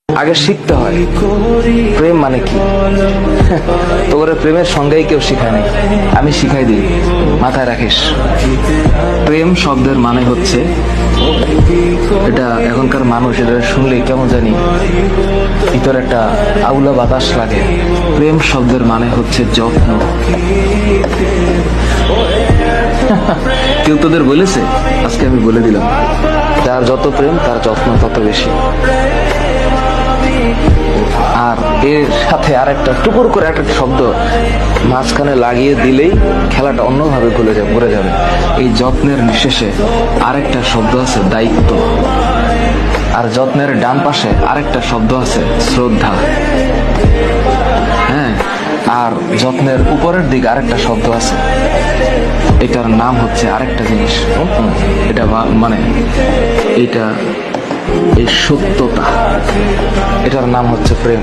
আগে শিখতে হয় প্রেম মানে কি। তোর প্রেমের সঙ্গেই কেউ শিখায় নাই, আমি শিখাই দিই, মাথায় রাখিস। প্রেম শব্দের মানে হচ্ছে, এটা এখনকার মানুষ এটা শুনলে কেমন জানি ভিতরে একটা আউলা বাতাস লাগে। প্রেম শব্দের মানে হচ্ছে যত্ন। কেউ তোদের বলেছে? আজকে আমি বলে দিলাম, যার যত প্রেম তার যত্ন তত বেশি। আর এর সাথে আর একটা টুকুর করে একটা শব্দ মাঝখানে লাগিয়ে দিলেই খেলাটা অন্যভাবে ঘুরে যাবে। এই যত্নের নিঃশেষে আরেকটা শব্দ আছে দায়িত্ব, আর যত্নের ডান পাশে আরেকটা শব্দ আছে শ্রদ্ধা। হ্যাঁ, আর যত্নের উপরের দিকে আরেকটা শব্দ আছে, এটার নাম হচ্ছে আরেকটা জিনিস। এটা মানে এটা এই সত্যতা, এটার নাম হচ্ছে প্রেম।